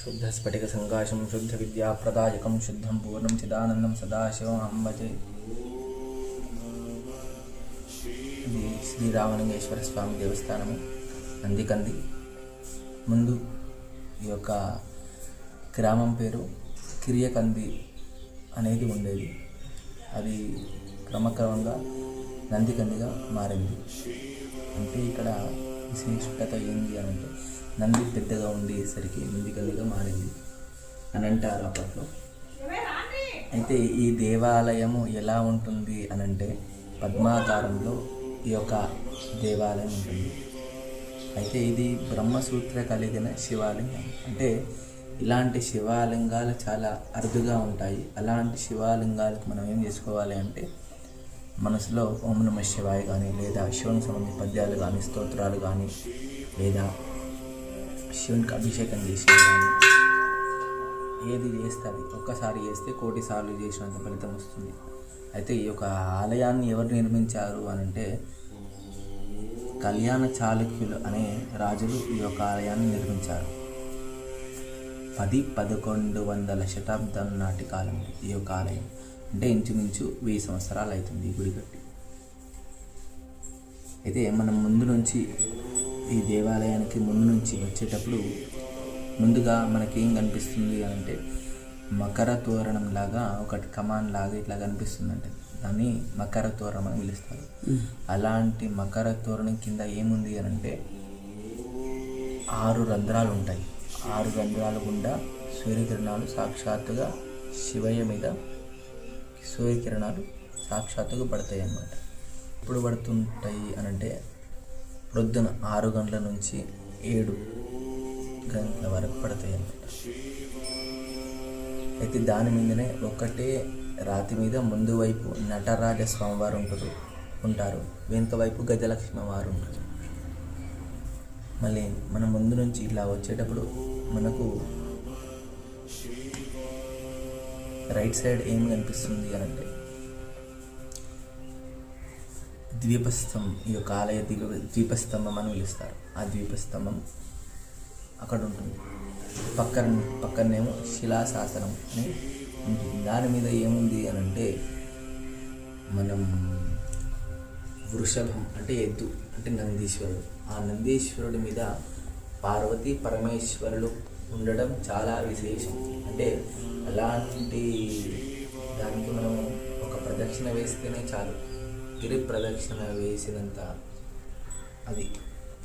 शुद्धस्फटिकसङ्काशं शुद्धविद्याप्रदायकं शुद्धं पूर्णं चिदानन्दं सदाशिवं भजे। ఇది శ్రీరామలింగేశ్వర స్వామి దేవస్థానము నందికంది. ముందు ఈ యొక్క గ్రామం పేరు కిరియకంది అనేది ఉండేది. అది క్రమక్రమంగా నందికందిగా మారింది. అంటే ఇక్కడ విశేషత ఏంటి అని అంటే నంది పెద్దగా ఉండేసరికి నందికందిగా మారింది అని అంటారు అప్పట్లో. అయితే ఈ దేవాలయము ఎలా ఉంటుంది అని అంటే పద్మాకారంలో ఈ యొక్క దేవాలయం ఉంటుంది. అయితే ఇది బ్రహ్మసూత్ర కలిగిన శివాలింగం. అంటే ఇలాంటి శివాలింగాలు చాలా అరుదుగా ఉంటాయి. అలాంటి శివాలింగాలకు మనం ఏం చేసుకోవాలి అంటే మనసులో ఓం నమః శివాయ కానీ, లేదా శివునికి సంబంధించిన పద్యాలు కానీ, స్తోత్రాలు కానీ, లేదా శివునికి అభిషేకం చేసి కానీ ఏది చేస్తే అది ఒక్కసారి చేస్తే 1,000,000 సార్లు చేసినంత ఫలితం వస్తుంది. అయితే ఈ యొక్క ఆలయాన్ని ఎవరు నిర్మించారు అని అంటే కళ్యాణ చాళుక్యులు అనే రాజులు ఈ యొక్క ఆలయాన్ని నిర్మించారు. 10-1100 శతాబ్దం నాటి కాలం ఈ యొక్క ఆలయం. అంటే ఇంచుమించు 1000 సంవత్సరాలు అవుతుంది ఈ గుడి కట్టి. అయితే మనం ముందు నుంచి ఈ దేవాలయానికి ముందు నుంచి వచ్చేటప్పుడు ముందుగా మనకేం కనిపిస్తుంది అని అంటే మకర తోరణం లాగా ఒకటి కమాన్ లాగా ఇట్లా కనిపిస్తుందంటే దాన్ని మకర తోరణం అని పిలుస్తారు. అలాంటి మకర తోరణం కింద ఏముంది అని అంటే 6 రంధ్రాలు ఉంటాయి. 6 రంధ్రాల గుండా సూర్యకిరణాలు సాక్షాత్తుగా శివయ్య మీద సూర్యకిరణాలు సాక్షాత్తుగా పడతాయి అన్నమాట. ఎప్పుడు పడుతుంటాయి అని అంటే ప్రొద్దున 6 గంటల నుంచి 7 గంటల వరకు పడతాయి అన్నమాట. అయితే దాని మీదనే ఒకటే రాతి మీద ముందు వైపు నటరాజ స్వామివారు ఉంటారు, వెనుక వైపు గజలక్ష్మి వారు ఉంటారు. మళ్ళీ మనం ముందు నుంచి ఇలా వచ్చేటప్పుడు మనకు రైట్ సైడ్ ఏం కనిపిస్తుంది అని అంటే ద్వీపస్తంభం. ఈ యొక్క ఆలయ ద్వీపస్తంభం అని పిలుస్తారు. ఆ ద్వీపస్తంభం అక్కడ ఉంటుంది. పక్కనేమో శిలాశాసనం అని ఉంటుంది. దాని మీద ఏముంది అని అంటే మనం వృషభం అంటే ఎద్దు అంటే నందీశ్వరుడు. ఆ నందీశ్వరుడి మీద పార్వతీ పరమేశ్వరులు ఉండడం చాలా విశేషం. అంటే అలాంటి దానికి మనం ఒక ప్రదక్షిణ వేస్తేనే చాలు, గిరి ప్రదక్షిణ వేసినంత అది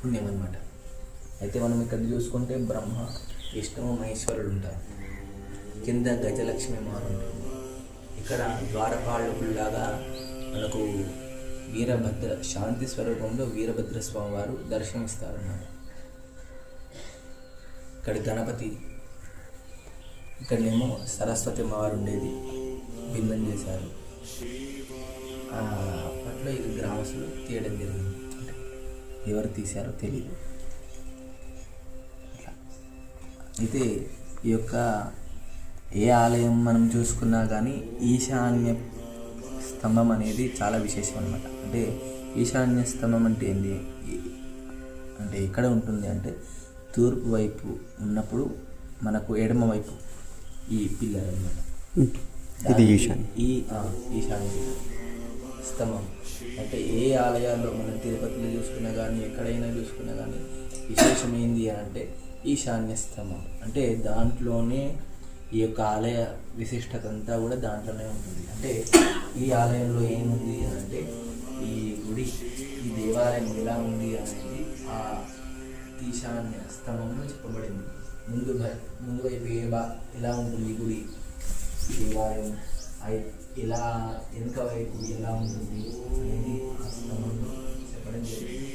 పుణ్యం అన్నమాట. అయితే మనం ఇక్కడ చూసుకుంటే బ్రహ్మ, విష్ణువు, మహేశ్వరుడు ఉంటారు. కింద గజలక్ష్మి మారు ఉంటుంది. ఇక్కడ ద్వారపాలకుల్లాగా మనకు వీరభద్ర శాంతి స్వరూపంలో వీరభద్ర స్వామి వారు దర్శనమిస్తారన్నమాట. ఇక్కడ గణపతి, ఇక్కడనేమో సరస్వతి అమ్మవారు ఉండేది, భిన్నం చేశారు. అప్పట్లో ఇది గ్రామస్తులు తీయడం జరిగింది. ఎవరు తీశారో తెలియదు. అయితే ఈ యొక్క ఏ ఆలయం మనం చూసుకున్నా కానీ ఈశాన్య స్తంభం అనేది చాలా విశేషం అన్నమాట. అంటే ఈశాన్య స్తంభం అంటే ఏంటి అంటే ఎక్కడ ఉంటుంది అంటే తూర్పు వైపు ఉన్నప్పుడు మనకు ఎడమ వైపు ఈ పిల్లర్ అన్నమాట. ఇది ఈశాన్య స్తంభం. అంటే ఏ ఆలయాల్లో మనం తిరుపతిలో చూసుకున్నా కానీ ఎక్కడైనా చూసుకున్నా కానీ విశేషం ఏంది అని అంటే ఈశాన్య స్తంభం. అంటే దాంట్లోనే ఈ యొక్క ఆలయ విశిష్టత అంతా కూడా దాంట్లోనే ఉంటుంది. అంటే ఈ ఆలయంలో ఏముంది అని అంటే ఈ గుడి, ఈ దేవాలయం ఎలా ఉంది అనేది ఆ ఈశాన్య స్తంభంలో చెప్పబడింది. ముందు వైపు ఎలా ఉంటుంది గుడి, దేవాలయం ఎలా వెనుక వైపు ఎలా ఉంటుంది అనేది ఆ స్తంభంలో చెప్పడం జరిగింది.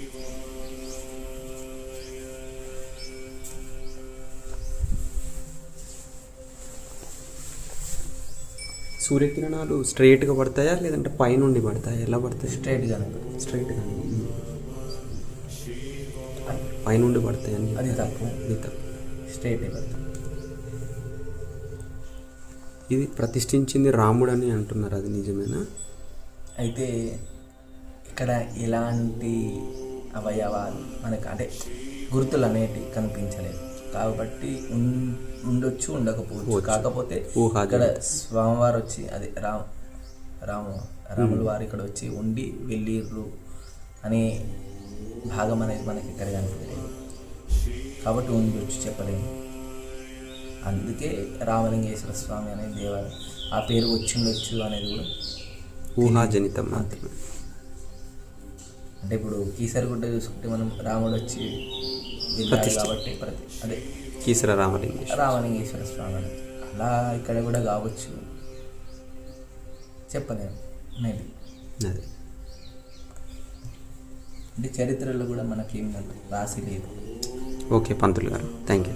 సూర్యకిరణాలు స్ట్రైట్గా పడతాయా లేదంటే పైనుండి పడతాయా? ఎలా పడతాయి? స్ట్రైట్గా పైనుండి పడతాయని అది తప్పు. స్ట్రైట్ పడతాయి. ఇది ప్రతిష్ఠించింది రాముడని అంటున్నారు, అది నిజమేనా? అయితే ఇక్కడ ఎలాంటి అవయవాలు మనకు అంటే గుర్తులు అనేటివి కనిపించలేదు. కాబట్టి ఉండొచ్చు, ఉండకపోవచ్చు. కాకపోతే ఊహాజనితం. ఇక్కడ స్వామివారు వచ్చి అదే రాములు వారు ఇక్కడ వచ్చి ఉండి వెళ్ళిర్రు అనే భాగం అనేది మనకి ఇక్కడ కనిపించలేదు కాబట్టి ఉండొచ్చు, చెప్పలేము. అందుకే రామలింగేశ్వర స్వామి అనే దేవాలయం ఆ పేరు వచ్చిండొచ్చు అనేది కూడా ఊహాజనితం మాత్రమే. అంటే ఇప్పుడు కీసరగుడ్డ చూసుకుంటే మనం రాముడు వచ్చి వెళ్ళాడు కాబట్టి అదే కీసర రామలింగేశ్వర స్వామి అని అలా ఇక్కడ కూడా కావచ్చు, చెప్పలేము మేబీ. అదే అంటే చరిత్రలో కూడా మనకేం రాసి లేదు. ఓకే పంతులు గారు, థ్యాంక్ యూ.